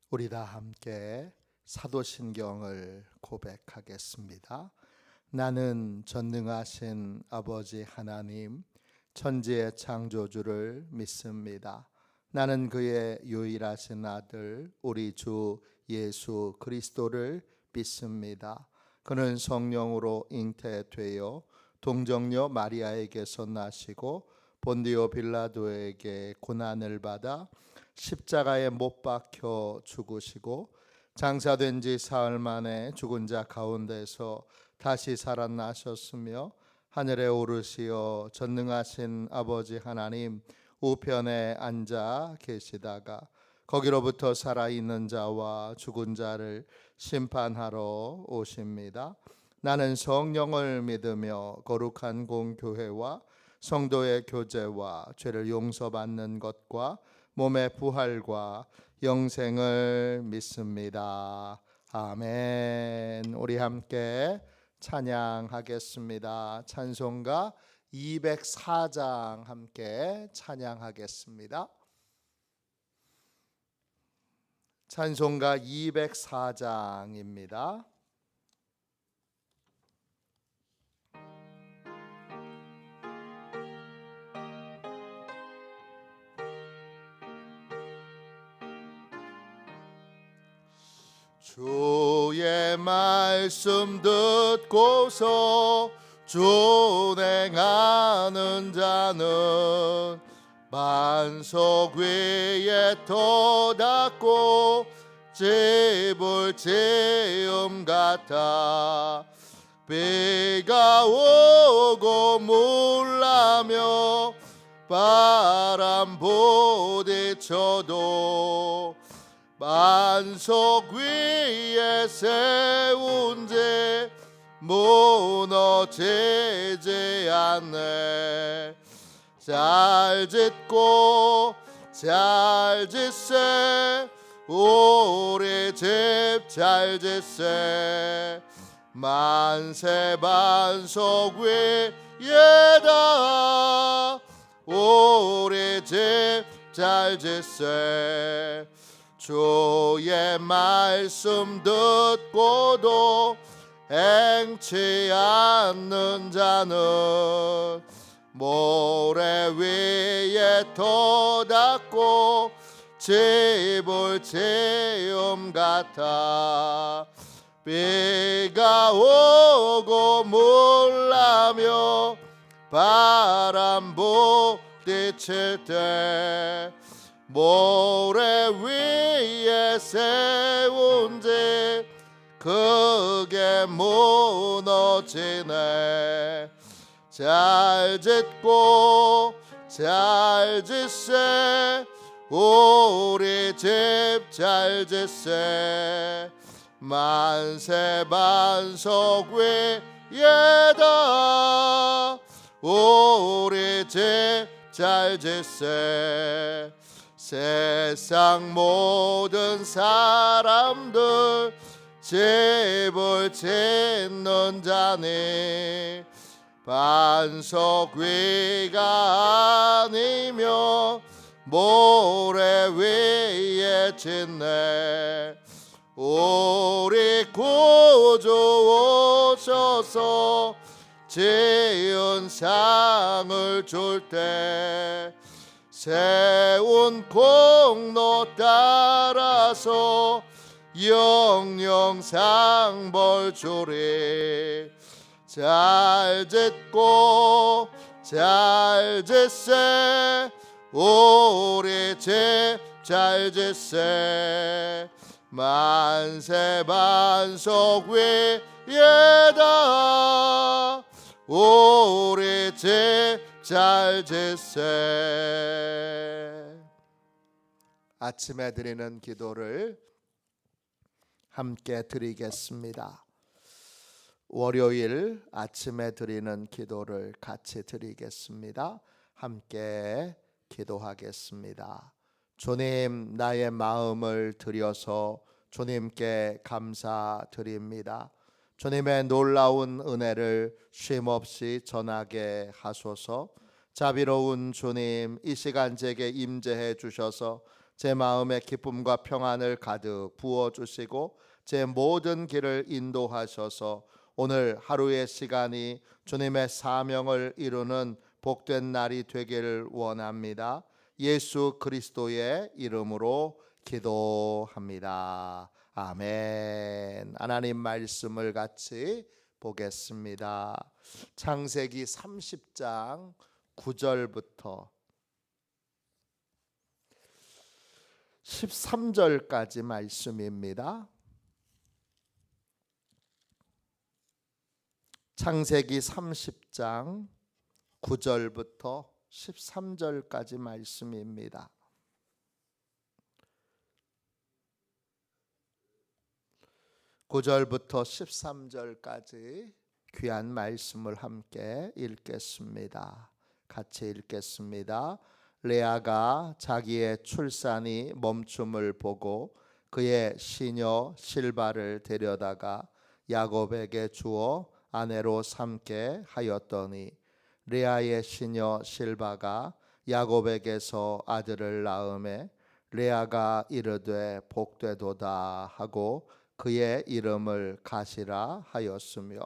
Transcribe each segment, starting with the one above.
우리 다 함께 사도신경을 고백하겠습니다. 나는 전능하신 아버지 하나님, 천지의 창조주를 믿습니다. 나는 그의 유일하신 아들 우리 주 예수 그리스도를 믿습니다. 그는 성령으로 잉태되어 동정녀 마리아에게서 나시고 본디오 빌라도에게 고난을 받아 십자가에 못 박혀 죽으시고 장사된 지 사흘 만에 죽은 자 가운데서 다시 살아나셨으며 하늘에 오르시어 전능하신 아버지 하나님 우편에 앉아 계시다가 거기로부터 살아있는 자와 죽은 자를 심판하러 오십니다. 나는 성령을 믿으며 거룩한 공교회와 성도의 교제와 죄를 용서받는 것과 몸의 부활과 영생을 믿습니다. 아멘. 우리 함께 찬양하겠습니다. 찬송가 204장 함께 찬양하겠습니다. 찬송가 204장입니다. 주의 말씀 듣고서 준행하는 자는 반석 위에 터닫고 집을 지음 같아 비가 오고 물나며 바람 부딪혀도 반석 위에 세운 지 무너지지 않네. 잘 짓고 잘 짓세 우리 집 잘 짓세 만세 반석 위에다 우리 집 잘 짓세 주의 말씀 듣고도 행치 않는 자는 모래 위에 터닫고 집을 지음 같아 비가 오고 물나며 바람 부딪힐 때 모래 위에 세운 집 크게 무너지네. 잘 짓고 잘 짓세 우리 집 잘 짓세 만세 반석 위에다 우리 집 잘 짓세 세상 모든 사람들 집을 짓는 자니 반석 위가 아니며 모래 위에 짓네. 우리 구주 오셔서 지은 상을 줄 때 세운 공로 따라서 영영 상벌 주리. 잘 짓고 잘 짓세 우리 집 잘 짓세 만세 반석 위에다 우리 집 잘 짓세. 아침에 드리는 기도를 함께 드리겠습니다. 월요일 아침에 드리는 기도를 같이 드리겠습니다. 함께 기도하겠습니다. 주님, 나의 마음을 드려서 주님께 감사드립니다. 주님의 놀라운 은혜를 쉼없이 전하게 하소서. 자비로운 주님, 이 시간 제게 임재해 주셔서 제 마음에 기쁨과 평안을 가득 부어주시고 제 모든 길을 인도하셔서 오늘 하루의 시간이 주님의 사명을 이루는 복된 날이 되기를 원합니다. 예수 그리스도의 이름으로 기도합니다. 아멘. 하나님 말씀을 같이 보겠습니다. 창세기 30장 9절부터 13절까지 말씀입니다. 창세기 30장 9절부터 13절까지 말씀입니다. 9절부터 13절까지 귀한 말씀을 함께 읽겠습니다. 같이 읽겠습니다. 레아가 자기의 출산이 멈춤을 보고 그의 시녀 실바를 데려다가 야곱에게 주어 아내로 삼게 하였더니 레아의 시녀 실바가 야곱에게서 아들을 낳음에 레아가 이르되 복되도다 하고 그의 이름을 가시라 하였으며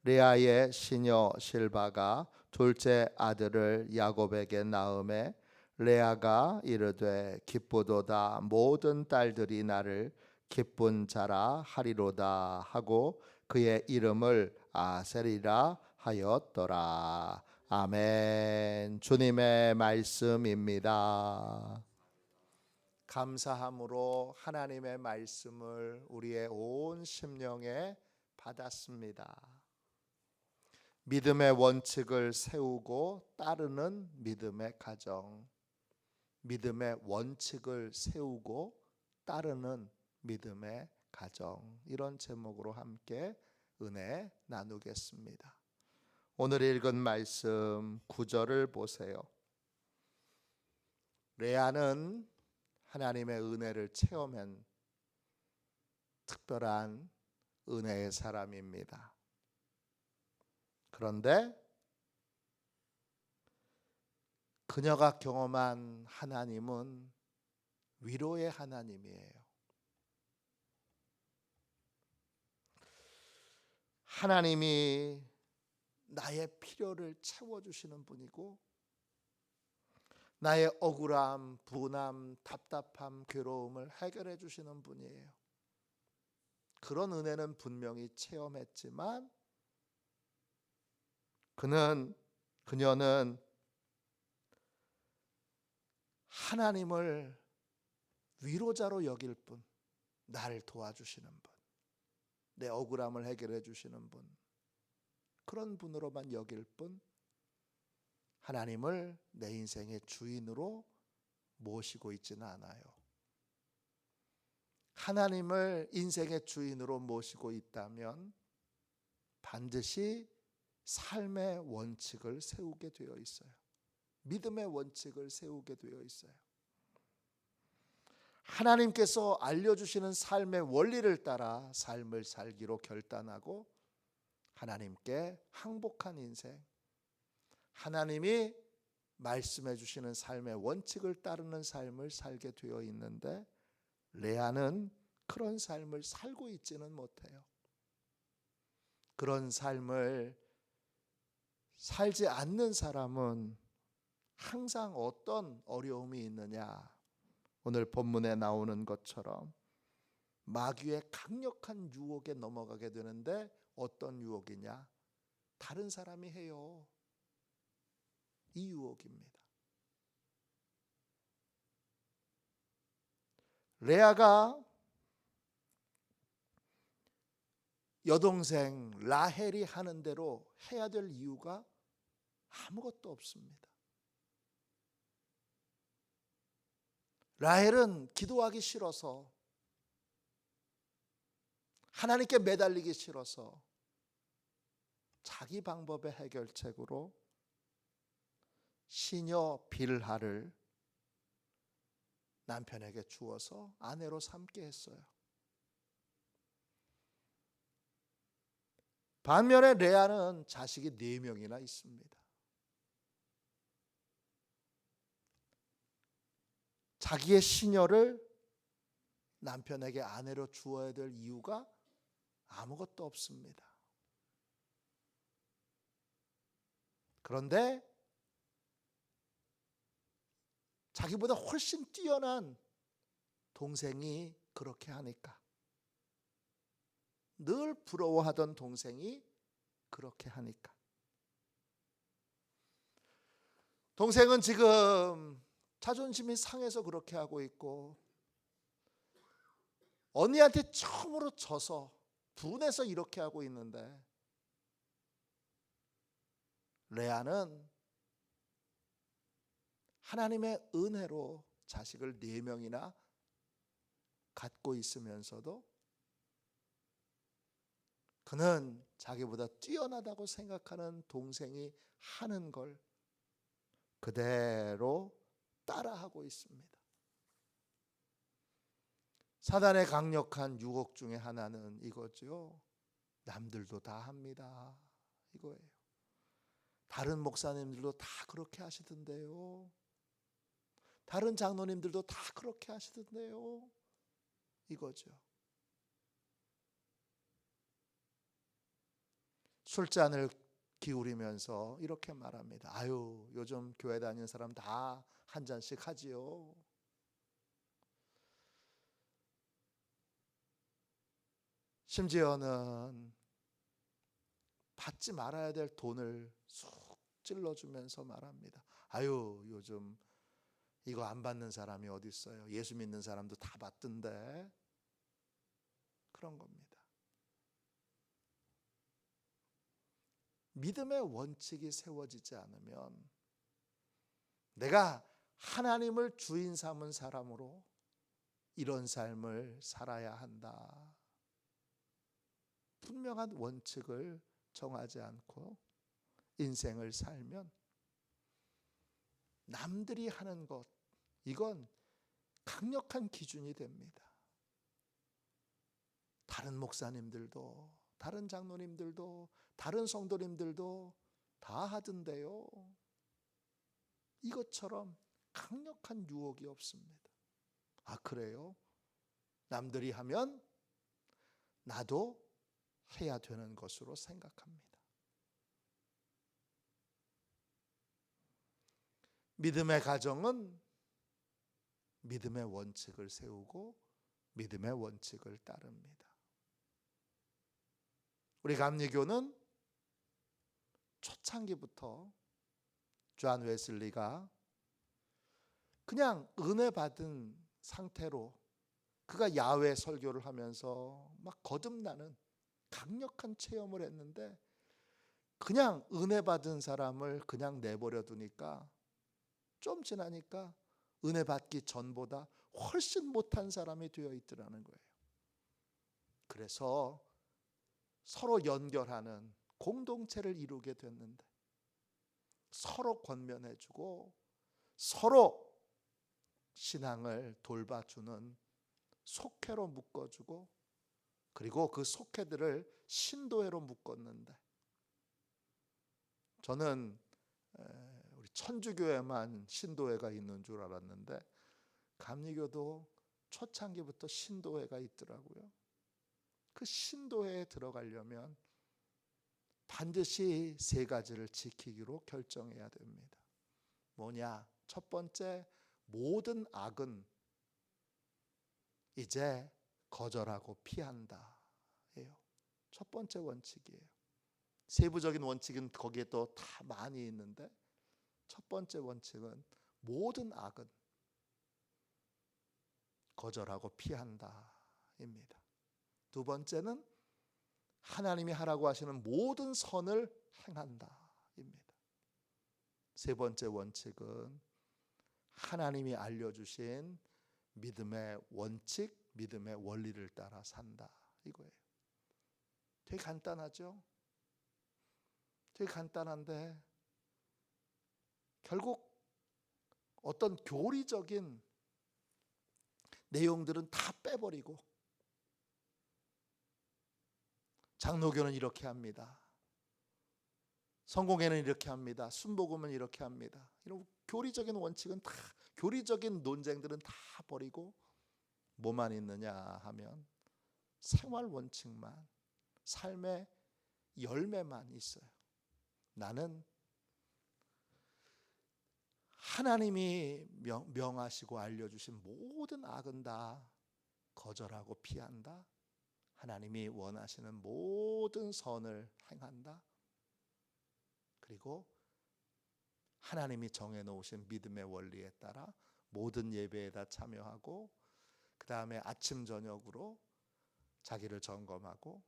레아의 시녀 실바가 둘째 아들을 야곱에게 낳음에 레아가 이르되 기쁘도다 모든 딸들이 나를 기쁜 자라 하리로다 하고 그의 이름을 아셀이라 하였더라. 아멘. 주님의 말씀입니다. 감사함으로 하나님의 말씀을 우리의 온 심령에 받았습니다. 믿음의 원칙을 세우고 따르는 믿음의 가정, 믿음의 원칙을 세우고 따르는 믿음의 가정, 이런 제목으로 함께 은혜 나누겠습니다. 오늘 읽은 말씀 9절을 보세요. 레아는 하나님의 은혜를 체험한 특별한 은혜의 사람입니다. 그런데 그녀가 경험한 하나님은 위로의 하나님이에요. 하나님이 나의 필요를 채워주시는 분이고 나의 억울함, 분함, 답답함, 괴로움을 해결해 주시는 분이에요. 그런 은혜는 분명히 체험했지만 그녀는 하나님을 위로자로 여길 뿐, 나를 도와주시는 분, 내 억울함을 해결해 주시는 분, 그런 분으로만 여길 뿐 하나님을 내 인생의 주인으로 모시고 있지는 않아요. 하나님을 인생의 주인으로 모시고 있다면 반드시 삶의 원칙을 세우게 되어 있어요. 믿음의 원칙을 세우게 되어 있어요. 하나님께서 알려주시는 삶의 원리를 따라 삶을 살기로 결단하고 하나님께 항복한 인생, 하나님이 말씀해 주시는 삶의 원칙을 따르는 삶을 살게 되어 있는데 레아는 그런 삶을 살고 있지는 못해요. 그런 삶을 살지 않는 사람은 항상 어떤 어려움이 있느냐, 오늘 본문에 나오는 것처럼 마귀의 강력한 유혹에 넘어가게 되는데 어떤 유혹이냐? 다른 사람이 해요. 이 유혹입니다. 레아가 여동생 라헬이 하는 대로 해야 될 이유가 아무것도 없습니다. 라헬은 기도하기 싫어서, 하나님께 매달리기 싫어서 자기 방법의 해결책으로 시녀 빌하를 남편에게 주어서 아내로 삼게 했어요. 반면에 레아는 자식이 4명이나 있습니다. 자기의 시녀를 남편에게 아내로 주어야 될 이유가 아무것도 없습니다. 그런데 자기보다 훨씬 뛰어난 동생이 그렇게 하니까, 늘 부러워하던 동생이 그렇게 하니까, 동생은 지금 자존심이 상해서 그렇게 하고 있고, 언니한테 처음으로 져서 분해서 이렇게 하고 있는데, 레아는 하나님의 은혜로 자식을 4명이나 갖고 있으면서도 그는 자기보다 뛰어나다고 생각하는 동생이 하는 걸 그대로 따라하고 있습니다. 사단의 강력한 유혹 중에 하나는 이거죠. 남들도 다 합니다, 이거예요. 다른 목사님들도 다 그렇게 하시던데요. 다른 장로님들도 다 그렇게 하시던데요. 이거죠. 술잔을 기울이면서 이렇게 말합니다. 아유, 요즘 교회 다니는 사람 다 한 잔씩 하지요. 심지어는 받지 말아야 될 돈을 쑥 찔러주면서 말합니다. 아유, 요즘 이거 안 받는 사람이 어디 있어요. 예수 믿는 사람도 다 받던데. 그런 겁니다. 믿음의 원칙이 세워지지 않으면 내가 하나님을 주인 삼은 사람으로 이런 삶을 살아야 한다, 분명한 원칙을 정하지 않고 인생을 살면 남들이 하는 것, 이건 강력한 기준이 됩니다. 다른 목사님들도, 다른 장로님들도, 다른 성도님들도 다 하던데요. 이것처럼 강력한 유혹이 없습니다. 아, 그래요? 남들이 하면 나도 해야 되는 것으로 생각합니다. 믿음의 가정은 믿음의 원칙을 세우고 믿음의 원칙을 따릅니다. 우리 감리교는 초창기부터 존 웨슬리가 그냥 은혜 받은 상태로 그가 야외 설교를 하면서 막 거듭나는 강력한 체험을 했는데, 그냥 은혜 받은 사람을 그냥 내버려 두니까 좀 지나니까 은혜 받기 전보다 훨씬 못한 사람이 되어 있더라는 거예요. 그래서 서로 연결하는 공동체를 이루게 됐는데, 서로 권면해주고 서로 신앙을 돌봐주는 속회로 묶어주고, 그리고 그 속회들을 신도회로 묶었는데, 저는 우리 천주교에만 신도회가 있는 줄 알았는데 감리교도 초창기부터 신도회가 있더라고요. 그 신도회에 들어가려면 반드시 3가지를 지키기로 결정해야 됩니다. 뭐냐? 첫 번째, 모든 악은 이제 거절하고 피한다 예요. 첫 번째 원칙이에요. 세부적인 원칙은 거기에 또 다 많이 있는데, 첫 번째 원칙은 모든 악은 거절하고 피한다입니다. 두 번째는 하나님이 하라고 하시는 모든 선을 행한다입니다. 세 번째 원칙은 하나님이 알려주신 믿음의 원칙, 믿음의 원리를 따라 산다, 이거예요. 되게 간단하죠? 되게 간단한데 결국 어떤 교리적인 내용들은 다 빼버리고, 장로교는 이렇게 합니다, 성공회는 이렇게 합니다, 순복음은 이렇게 합니다, 이런 교리적인 원칙은 다 교리적인 논쟁들은 다 버리고 뭐만 있느냐 하면 생활 원칙만, 삶의 열매만 있어요. 나는 하나님이 명하시고 알려주신 모든 악은 다 거절하고 피한다. 하나님이 원하시는 모든 선을 행한다. 그리고 하나님이 정해놓으신 믿음의 원리에 따라 모든 예배에다 참여하고, 그 다음에 아침 저녁으로 자기를 점검하고,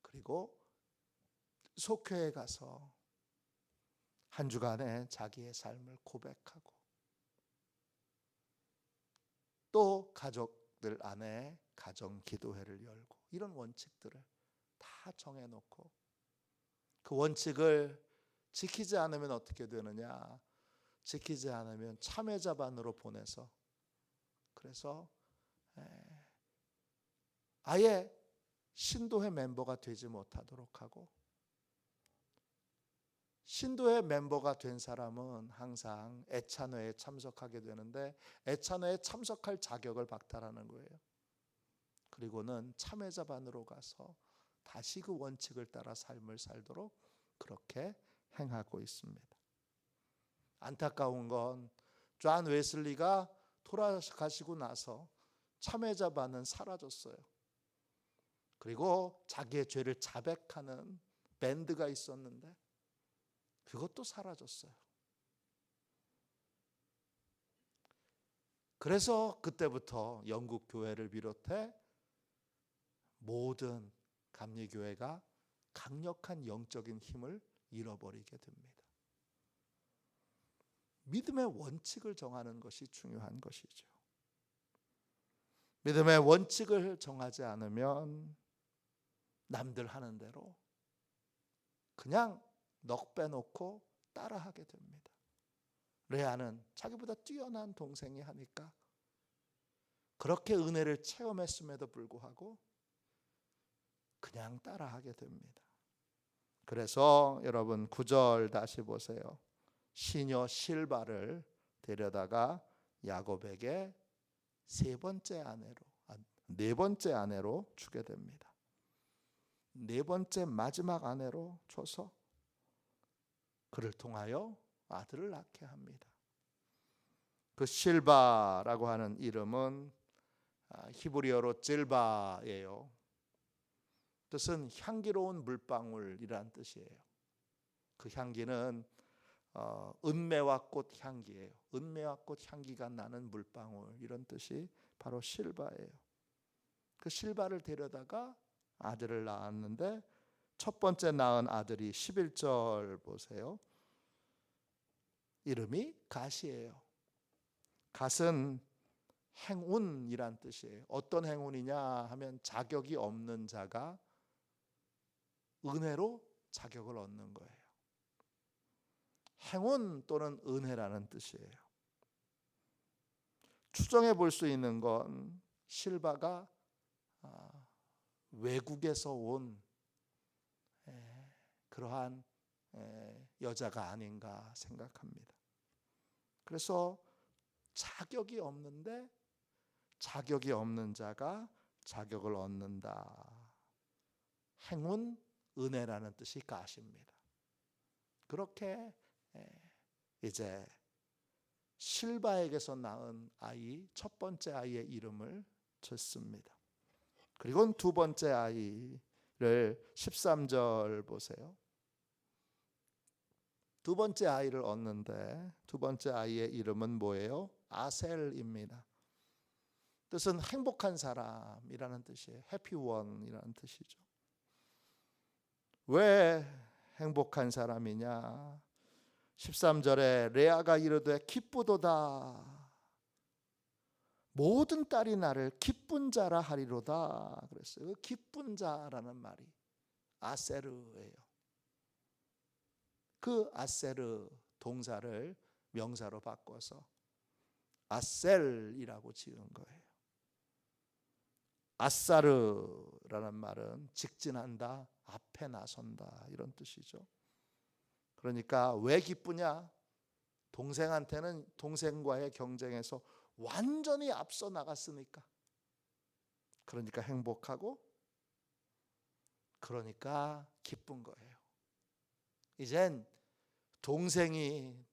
그리고 속회에 가서 한 주간의 자기의 삶을 고백하고, 또 가족들 안에 가정 기도회를 열고, 이런 원칙들을 다 정해놓고 그 원칙을 지키지 않으면 어떻게 되느냐? 지키지 않으면 참여자반으로 보내서, 그래서 아예 신도회 멤버가 되지 못하도록 하고, 신도회 멤버가 된 사람은 항상 애찬회에 참석하게 되는데 애찬회에 참석할 자격을 박탈하는 거예요. 그리고는 참여자반으로 가서 다시 그 원칙을 따라 삶을 살도록 그렇게 행하고 있습니다. 안타까운 건 존 웨슬리가 돌아가시고 나서 참여자반은 사라졌어요. 그리고 자기의 죄를 자백하는 밴드가 있었는데 그것도 사라졌어요. 그래서 그때부터 영국 교회를 비롯해 모든 감리교회가 강력한 영적인 힘을 잃어버리게 됩니다. 믿음의 원칙을 정하는 것이 중요한 것이죠. 믿음의 원칙을 정하지 않으면 남들 하는 대로 그냥 넋 빼놓고 따라하게 됩니다. 레아는 자기보다 뛰어난 동생이 하니까 그렇게 은혜를 체험했음에도 불구하고 그냥 따라하게 됩니다. 그래서 여러분 9절 다시 보세요. 시녀 실바를 데려다가 야곱에게 네 번째 아내로 주게 됩니다. 네 번째 마지막 아내로 줘서 그를 통하여 아들을 낳게 합니다. 그 실바라고 하는 이름은 히브리어로 질바예요. 뜻은 향기로운 물방울이란 뜻이에요. 그 향기는 은매와 꽃 향기예요. 은매와 꽃 향기가 나는 물방울, 이런 뜻이 바로 실바예요. 그 실바를 데려다가 아들을 낳았는데 첫 번째 낳은 아들이 11절 보세요. 이름이 갓이에요. 갓은 행운이란 뜻이에요. 어떤 행운이냐 하면 자격이 없는 자가 은혜로 자격을 얻는 거예요. 행운 또는 은혜라는 뜻이에요. 추정해 볼 수 있는 건 실바가 외국에서 온 그러한 여자가 아닌가 생각합니다. 그래서 자격이 없는데 자격이 없는 자가 자격을 얻는다. 행운, 은혜라는 뜻이 갓입니다. 그렇게 이제 실바에게서 낳은 아이, 첫 번째 아이의 이름을 짓습니다. 그리고 두 번째 아이를 13절 보세요. 두 번째 아이를 얻는데 두 번째 아이의 이름은 뭐예요? 아셀입니다. 뜻은 행복한 사람이라는 뜻이에요. 해피원이라는 뜻이죠. 왜 행복한 사람이냐? 13절에 레아가 이르되 기쁘도다. 모든 딸이 나를 기쁜 자라 하리로다 그랬어요. 기쁜 자라는 말이 아세르예요. 그 아세르 동사를 명사로 바꿔서 아셀이라고 지은 거예요. 아사르라는 말은 직진한다, 앞에 나선다, 이런 뜻이죠. 그러니까 왜 기쁘냐? 동생한테는 동생과의 경쟁에서 완전히 앞서 나갔으니까. 그러니까 행복하고, 그러니까 기쁜 거예요. 이젠 동생은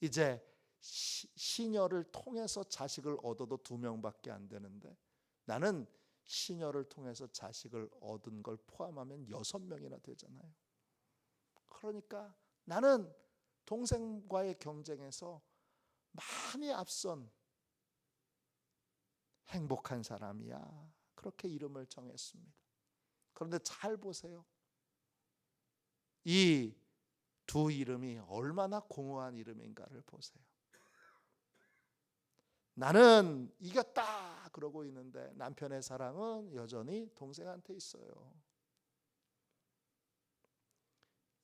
이제 시녀를 통해서 자식을 얻어도 2명밖에 안 되는데, 나는 시녀를 통해서 자식을 얻은 걸 포함하면 6명이나 되잖아요. 그러니까 나는 동생과의 경쟁에서 많이 앞선 행복한 사람이야. 그렇게 이름을 정했습니다. 그런데 잘 보세요. 이 두 이름이 얼마나 공허한 이름인가를 보세요. 나는 이겼다 그러고 있는데 남편의 사랑은 여전히 동생한테 있어요.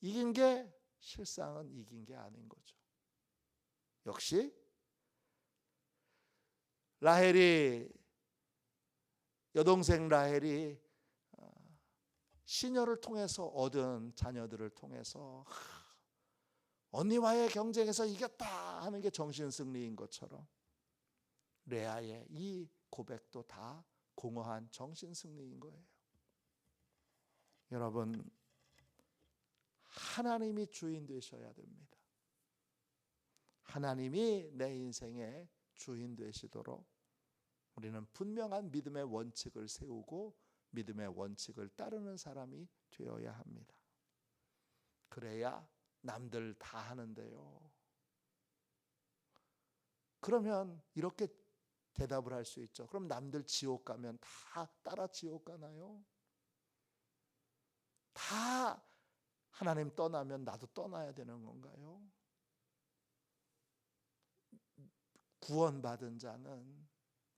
이긴 게 실상은 이긴 게 아닌 거죠. 역시 여동생 라헬이 시녀를 통해서 얻은 자녀들을 통해서 언니와의 경쟁에서 이겼다 하는 게 정신승리인 것처럼 레아의 이 고백도 다 공허한 정신승리인 거예요. 여러분, 하나님이 주인 되셔야 됩니다. 하나님이 내 인생의 주인 되시도록 우리는 분명한 믿음의 원칙을 세우고 믿음의 원칙을 따르는 사람이 되어야 합니다. 그래야 남들 다 하는데요. 그러면 이렇게 대답을 할 수 있죠. 그럼 남들 지옥 가면 다 따라 지옥 가나요? 다 하나님 떠나면 나도 떠나야 되는 건가요? 구원받은 자는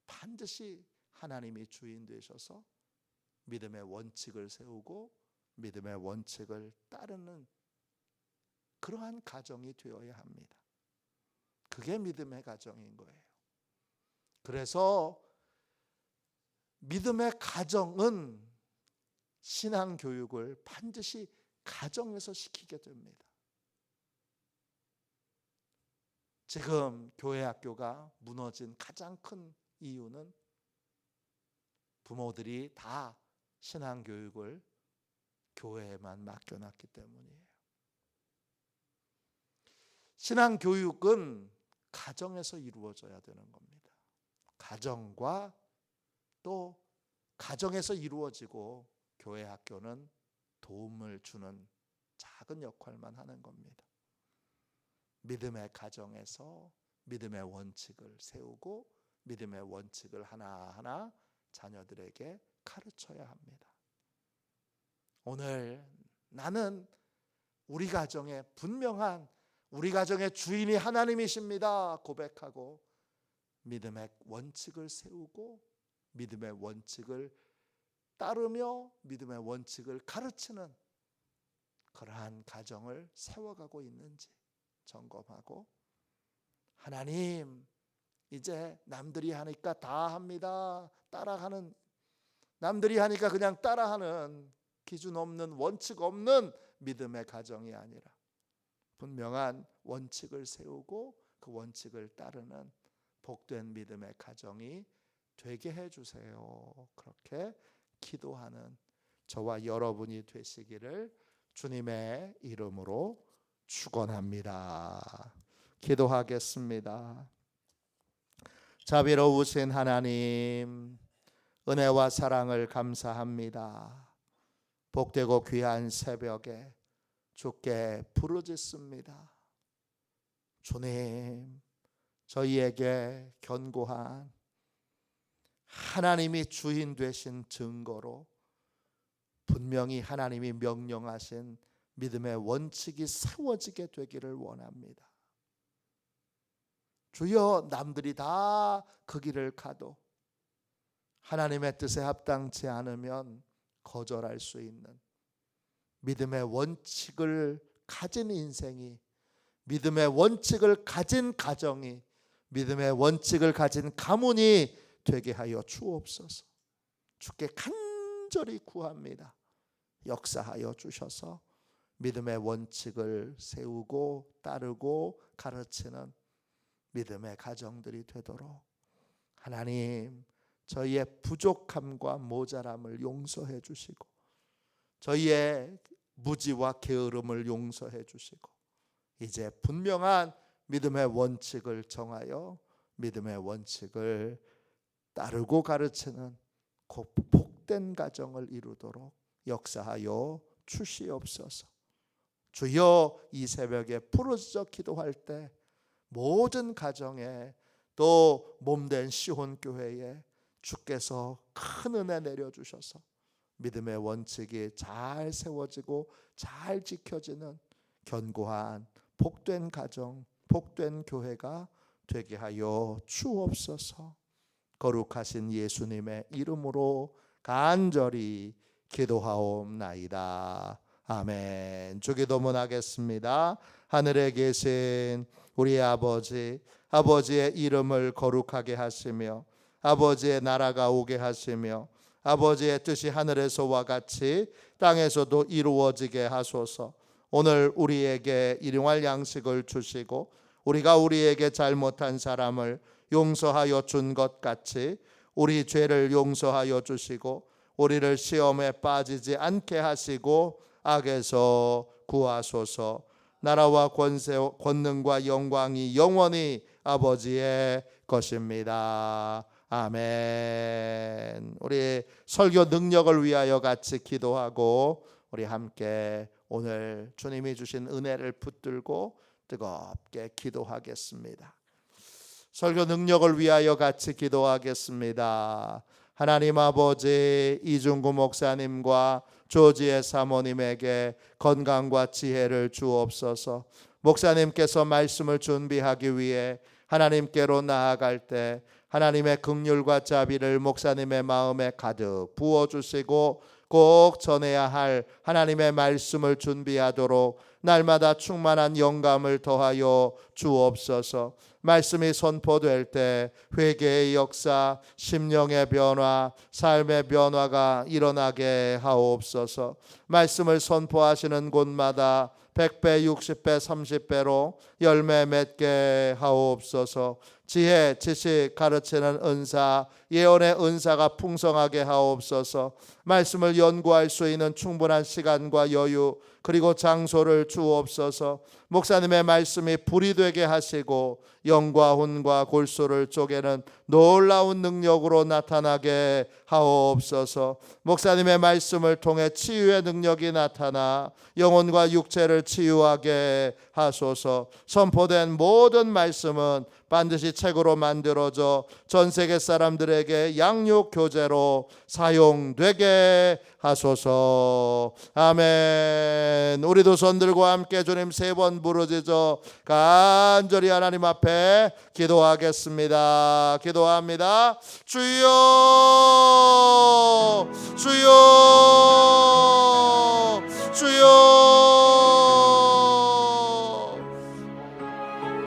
반드시 하나님이 주인 되셔서 믿음의 원칙을 세우고 믿음의 원칙을 따르는 그러한 가정이 되어야 합니다. 그게 믿음의 가정인 거예요. 그래서 믿음의 가정은 신앙 교육을 반드시 가정에서 시키게 됩니다. 지금 교회 학교가 무너진 가장 큰 이유는 부모들이 다 신앙 교육을 교회에만 맡겨놨기 때문이에요. 신앙 교육은 가정에서 이루어져야 되는 겁니다. 가정과 또 가정에서 이루어지고 교회 학교는 도움을 주는 작은 역할만 하는 겁니다. 믿음의 가정에서 믿음의 원칙을 세우고 믿음의 원칙을 하나하나 자녀들에게 가르쳐야 합니다. 오늘 나는 우리 가정에 분명한 우리 가정의 주인이 하나님이십니다 고백하고 믿음의 원칙을 세우고 믿음의 원칙을 따르며 믿음의 원칙을 가르치는 그러한 가정을 세워가고 있는지 점검하고, 하나님 이제 남들이 하니까 다 합니다 따라하는, 남들이 하니까 그냥 따라하는 기준 없는 원칙 없는 믿음의 가정이 아니라 분명한 원칙을 세우고 그 원칙을 따르는 복된 믿음의 가정이 되게 해주세요. 그렇게 기도하는 저와 여러분이 되시기를 주님의 이름으로 축원합니다. 기도하겠습니다. 자비로우신 하나님, 은혜와 사랑을 감사합니다. 복되고 귀한 새벽에 주께 부르짖습니다. 주님, 저희에게 견고한 하나님이 주인 되신 증거로 분명히 하나님이 명령하신 믿음의 원칙이 세워지게 되기를 원합니다. 주여, 남들이 다 그 길을 가도 하나님의 뜻에 합당치 않으면 거절할 수 있는 믿음의 원칙을 가진 인생이, 믿음의 원칙을 가진 가정이, 믿음의 원칙을 가진 가문이 되게 하여 주옵소서. 주께 간절히 구합니다. 역사하여 주셔서 믿음의 원칙을 세우고 따르고 가르치는 믿음의 가정들이 되도록 하나님, 저희의 부족함과 모자람을 용서해 주시고 저희의 무지와 게으름을 용서해 주시고 이제 분명한 믿음의 원칙을 정하여 믿음의 원칙을 따르고 가르치는 복된 가정을 이루도록 역사하여 주시옵소서. 주여, 이 새벽에 부르짖어 기도할 때 모든 가정에 또 몸된 시온교회에 주께서 큰 은혜 내려주셔서 믿음의 원칙이 잘 세워지고 잘 지켜지는 견고한 복된 가정, 복된 교회가 되게 하여 주옵소서. 거룩하신 예수님의 이름으로 간절히 기도하옵나이다. 아멘. 주기도문하겠습니다. 하늘에 계신 우리 아버지, 아버지의 이름을 거룩하게 하시며 아버지의 나라가 오게 하시며 아버지의 뜻이 하늘에서와 같이 땅에서도 이루어지게 하소서. 오늘 우리에게 일용할 양식을 주시고 우리가 우리에게 잘못한 사람을 용서하여 준 것 같이 우리 죄를 용서하여 주시고 우리를 시험에 빠지지 않게 하시고 악에서 구하소서. 나라와 권세, 권능과 영광이 영원히 아버지의 것입니다. 아멘. 우리 설교 능력을 위하여 같이 기도하고 우리 함께 오늘 주님이 주신 은혜를 붙들고 뜨겁게 기도하겠습니다. 설교 능력을 위하여 같이 기도하겠습니다. 하나님 아버지, 이중구 목사님과 조지의 사모님에게 건강과 지혜를 주옵소서. 목사님께서 말씀을 준비하기 위해 하나님께로 나아갈 때 하나님의 긍휼과 자비를 목사님의 마음에 가득 부어주시고 꼭 전해야 할 하나님의 말씀을 준비하도록 날마다 충만한 영감을 더하여 주옵소서. 말씀이 선포될 때 회개의 역사, 심령의 변화, 삶의 변화가 일어나게 하옵소서. 말씀을 선포하시는 곳마다 100배, 60배, 30배로 열매 맺게 하옵소서. 지혜, 지식, 가르치는 은사, 예언의 은사가 풍성하게 하옵소서. 말씀을 연구할 수 있는 충분한 시간과 여유 그리고 장소를 주옵소서. 목사님의 말씀이 불이 되게 하시고 영과 혼과 골수를 쪼개는 놀라운 능력으로 나타나게 하옵소서. 목사님의 말씀을 통해 치유의 능력이 나타나 영혼과 육체를 치유하게 하소서. 선포된 모든 말씀은 반드시 책으로 만들어져 전 세계 사람들에게 양육 교재로 사용되게 하소서. 아멘. 우리도 손들과 함께 주님 3번 부르짖어 간절히 하나님 앞에 기도하겠습니다. 기도합니다. 주여, 주여.